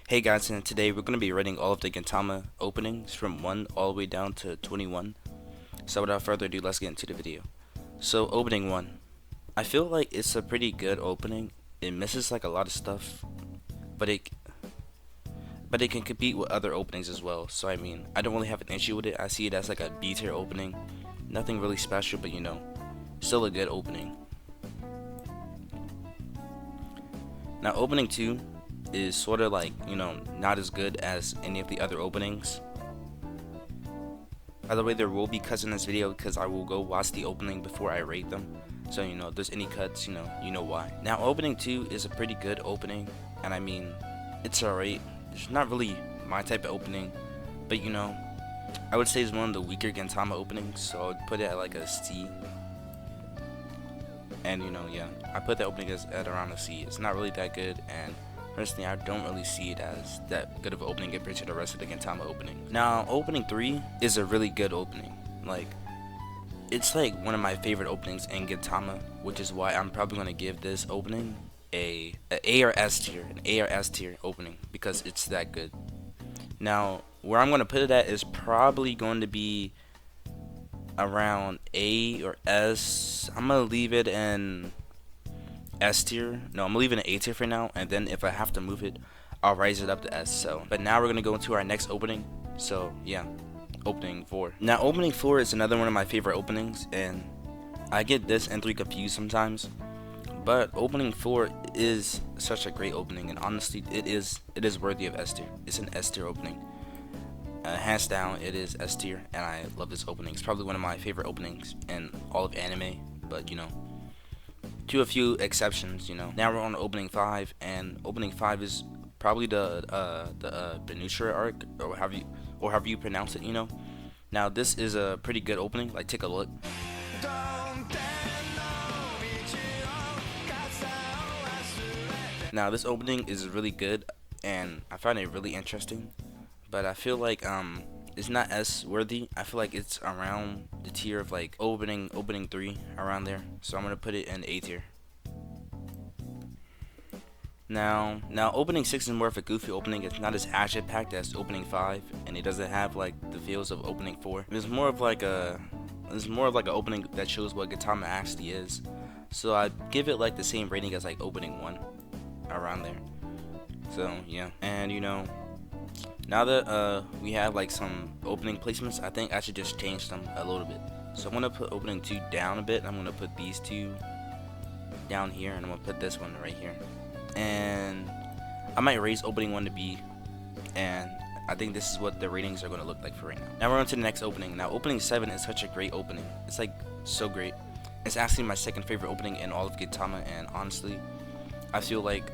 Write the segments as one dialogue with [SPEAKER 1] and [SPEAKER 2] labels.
[SPEAKER 1] Hey guys, and today we're going to be rating all of the Gintama openings from 1 all the way down to 21. So without further ado, let's get into the video. So opening 1. I feel like it's a pretty good opening. It misses like a lot of stuff, but it can compete with other openings as well. So I mean, I don't really have an issue with it. I see it as like a B tier opening. Nothing really special, but still a good opening. Now opening 2 is sort of like, not as good as any of the other openings. By the way, there will be cuts in this video because I will go watch the opening before I rate them. So, if there's any cuts, you know why. Now, opening 2 is a pretty good opening, and I mean, it's alright. It's not really my type of opening, but I would say it's one of the weaker Gintama openings, so I would put it at like a C. And, yeah, I put the opening at around a C. It's not really that good, and personally, I don't really see it as that good of an opening compared to the rest of the Gintama openings. Now, opening 3 is a really good opening. Like, it's like one of my favorite openings in Gintama, which is why I'm probably going to give this opening an A or S tier opening, because it's that good. Now, where I'm going to put it at is probably going to be around A or S. I'm going to leave it in S tier. No, I'm leaving it A tier for now, and then if I have to move it, I'll raise it up to S. So, but now we're gonna go into our next opening. So yeah, opening 4. Now opening 4 is another one of my favorite openings, and I get this and 3 confused sometimes. But opening 4 is such a great opening, and honestly, it is worthy of S tier. It's an S tier opening. Hands down, it is S tier, and I love this opening. It's probably one of my favorite openings in all of anime, but to a few exceptions, Now we're on opening 5, and opening 5 is probably the Benutra arc, or however you pronounce it, Now this is a pretty good opening. Like, take a look. Now this opening is really good, and I find it really interesting, but I feel like it's not S worthy. I feel like it's around the tier of like opening 3, around there. So I'm gonna put it in A tier. Now opening 6 is more of a goofy opening. It's not as action packed as opening 5, and it doesn't have like the feels of opening 4. It's more of like an opening that shows what Gintama actually is. So I give it like the same rating as like opening 1, around there. So yeah, and now that we have like some opening placements, I think I should just change them a little bit. So I'm gonna put opening 2 down a bit. I'm gonna put these 2 down here, and I'm gonna put this one right here. And I might raise opening 1 to B, and I think this is what the ratings are gonna look like for right now. Now we're on to the next opening. Now opening 7 is such a great opening. It's like so great. It's actually my second favorite opening in all of Gintama, and honestly, I feel like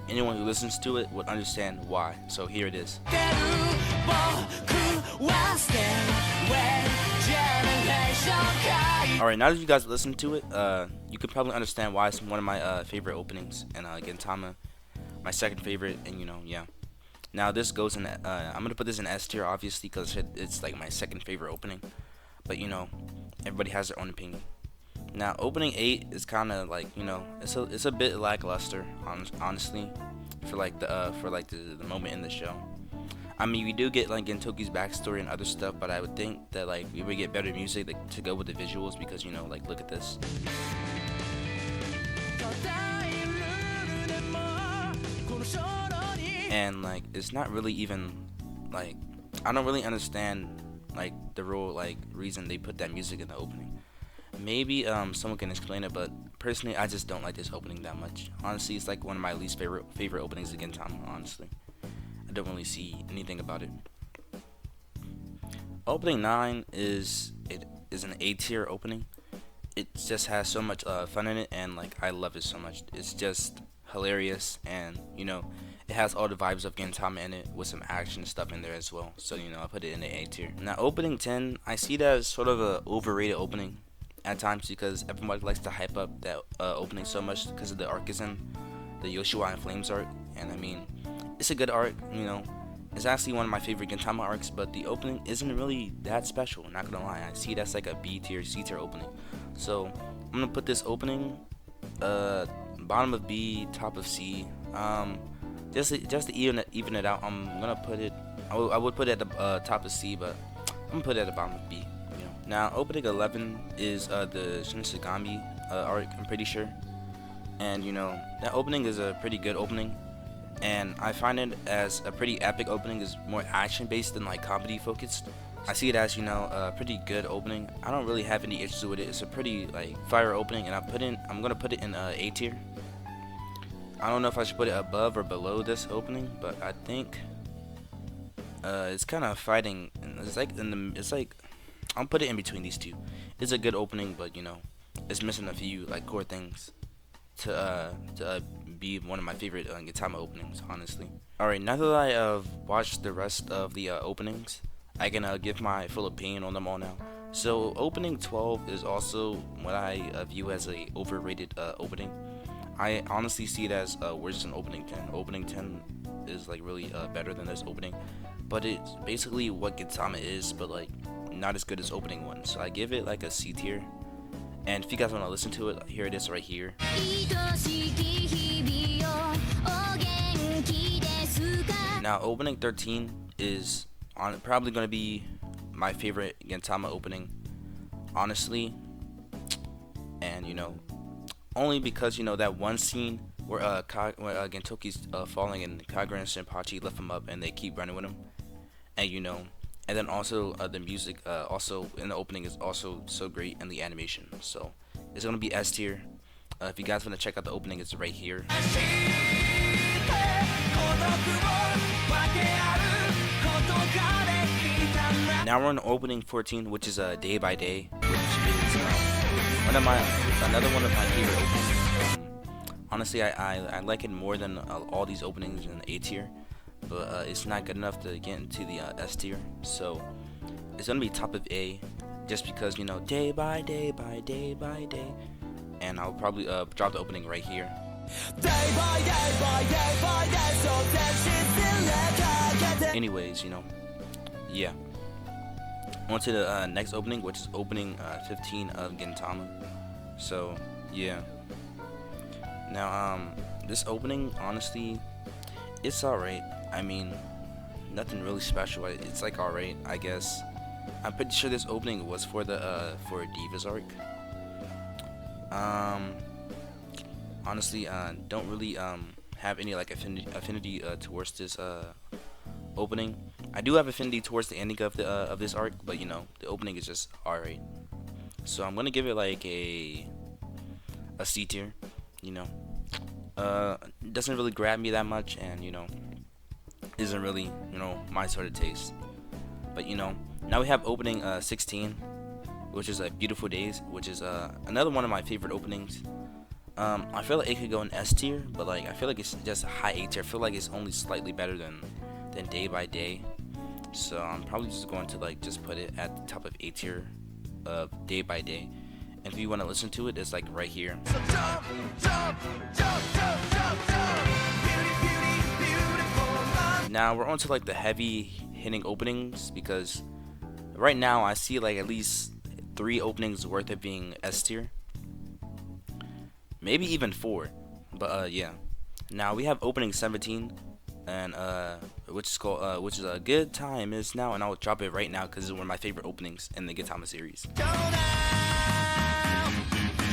[SPEAKER 1] anyone who listens to it would understand why. So here it is. Alright, now that you guys listen to it, you could probably understand why it's one of my favorite openings in Gintama. My second favorite, and yeah. Now this goes in, I'm going to put this in S tier, obviously, because it's like my second favorite opening. But everybody has their own opinion. Now opening 8 is kind of like, it's a bit lackluster, honestly, for like the moment in the show. I mean, we do get like Gintoki's backstory and other stuff, but I would think that like we would get better music to go with the visuals, because like, look at this. And like, it's not really even like, I don't really understand like the real like reason they put that music in the opening. Maybe someone can explain it, but personally, I just don't like this opening that much. Honestly, it's like one of my least favorite openings of Gintama. Honestly, I don't really see anything about it. Opening 9 is an A tier opening. It just has so much fun in it, and like, I love it so much. It's just hilarious, and it has all the vibes of Gintama in it, with some action stuff in there as well. So I put it in the A tier. Now opening 10, I see that as sort of a overrated opening at times, because everybody likes to hype up that opening so much because of the arc is in the Yoshua and Flames arc. And I mean, it's a good arc, it's actually one of my favorite Gintama arcs, but the opening isn't really that special, not gonna lie. I see that's like a B tier, C tier opening. So I'm gonna put this opening bottom of B, top of C. just to even it out, I'm gonna put it. I would put it at the top of C, but I'm gonna put it at the bottom of B. You know. Now opening 11 is the Shinigami arc. I'm pretty sure, and you know that opening is a pretty good opening, and I find it as a pretty epic opening. Is more action based than like comedy focused. I see it as, you know, a pretty good opening. I don't really have any issues with it. It's a pretty like fire opening, and I'm gonna put it in A tier. I don't know if I should put it above or below this opening, but I think it's kind of fighting. It's like I'll put it in between these two. It's a good opening, but you know, it's missing a few like core things to be one of my favorite Gintama openings, honestly. All right, now that I have watched the rest of the openings, I can give my full opinion on them all now. So opening 12 is also what I view as a overrated opening. I honestly see it as worse than opening 10. Opening 10 is like really better than this opening, but it's basically what Gintama is, but like not as good as opening 1. So I give it like a C tier. And if you guys want to listen to it, here it is right here. Now opening 13 is probably going to be my favorite Gintama opening, honestly. And you know, only because you know that one scene where Gentoki's falling and Kagura and Shinpachi lift him up and they keep running with him, and you know, and then also the music also in the opening is also so great, and the animation. So it's gonna be S tier. If you guys want to check out the opening, it's right here. Now we're on opening 14, which is Day by Day, which is another one of my favorite openings. Honestly, I like it more than all these openings in A tier, but it's not good enough to get into the S tier. So it's gonna be top of A, just because you know day by day by day by day, and I'll probably drop the opening right here. Anyways, you know, yeah. On to the next opening, which is opening 15 of Gintama. So yeah. Now this opening, honestly, it's alright. I mean, nothing really special. It's like alright, I guess. I'm pretty sure this opening was for the for Diva's arc. Honestly, don't really have any like affinity towards this opening. I do have affinity towards the ending of this arc, but you know, the opening is just alright. So I'm gonna give it like a C tier. You know, doesn't really grab me that much, and you know, isn't really, you know, my sort of taste. But you know, now we have opening 16, which is Beautiful Days, which is another one of my favorite openings. I feel like it could go in S tier, but like I feel like it's just a high A tier. I feel like it's only slightly better than Day by Day. So I'm probably just going to like just put it at the top of A tier of Day by Day. And if you want to listen to it, it's like right here. So jump, jump, jump, jump, jump, jump. Now we're on to like the heavy hitting openings, because right now I see like at least 3 openings worth of being S tier. Maybe even 4. But yeah. Now we have opening 17, and which is called which is a Good Time Is Now, and I'll drop it right now because it's one of my favorite openings in the Gintama series.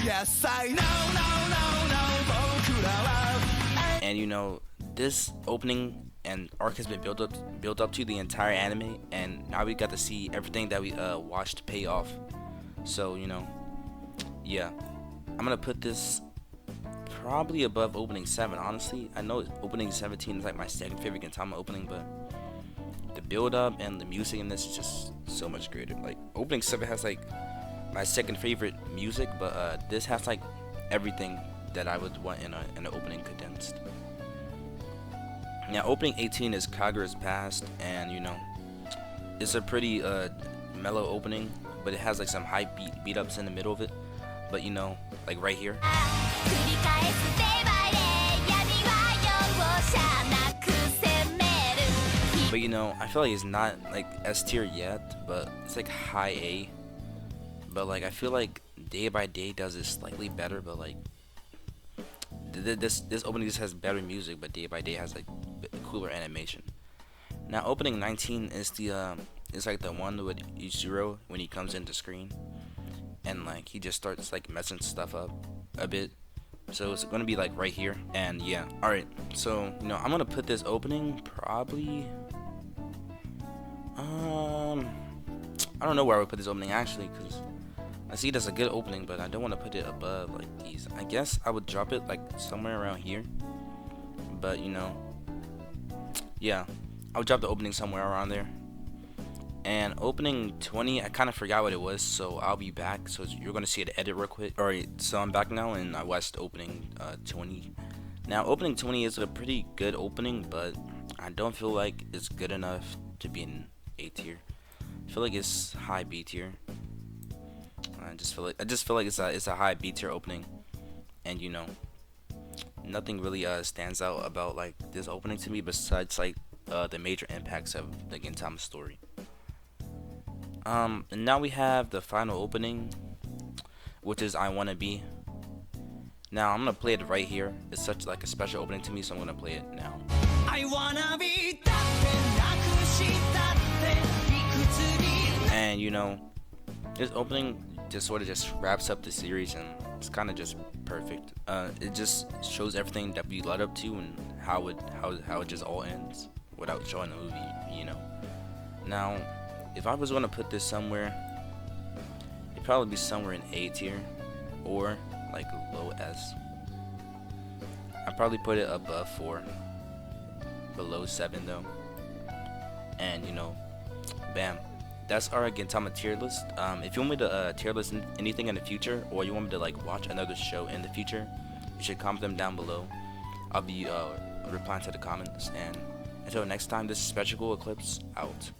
[SPEAKER 1] Yes, I know, and you know, this opening and arc has been built up to the entire anime, and now we got to see everything that we watched pay off. So you know, yeah, I'm gonna put this probably above opening 7. Honestly, I know opening 17 is like my second favorite Gintama opening, but the build up and the music in this is just so much greater. Like opening 7 has like my second favorite music, but this has like everything that I would want in an opening condensed. Now opening 18 is Kagura's Past, and you know, it's a pretty mellow opening, but it has like some high beat ups in the middle of it. But you know, like right here. But you know, I feel like it's not like S tier yet, but it's like high A. But like I feel like Day by Day does it slightly better, but like this opening just has better music, but Day by Day has like cooler animation. Now opening 19 is the is like the one with Ichiro when he comes into screen, and like he just starts like messing stuff up a bit. So it's gonna be like right here, and yeah. All right, so I'm gonna put this opening probably. I don't know where I would put this opening actually, because I see it as a good opening, but I don't want to put it above like these. I guess I would drop it like somewhere around here, but yeah, I would drop the opening somewhere around there. And opening 20, I kind of forgot what it was, so I'll be back. So you're gonna see the edit real quick. All right, so I'm back now, and I watched opening 20. Now opening 20 is a pretty good opening, but I don't feel like it's good enough to be in A tier. I feel like it's high B tier. I just feel like it's a high B tier opening, and nothing really stands out about like this opening to me besides like the major impacts of the Gintama story. And now we have the final opening, which is I Wanna Be. Now I'm gonna play it right here. It's such like a special opening to me, so I'm gonna play it now. I wanna be. And this opening just sort of just wraps up the series, and it's kind of just perfect. It just shows everything that we led up to and how it just all ends without showing the movie. Now, if I was gonna put this somewhere, it'd probably be somewhere in A tier or like low S. I'd probably put it above 4, below 7 though. And bam. That's our Gintama tier list. If you want me to tier list anything in the future, or you want me to like watch another show in the future, you should comment them down below. I'll be replying to the comments. And until next time, this is Spectacle Eclipse out.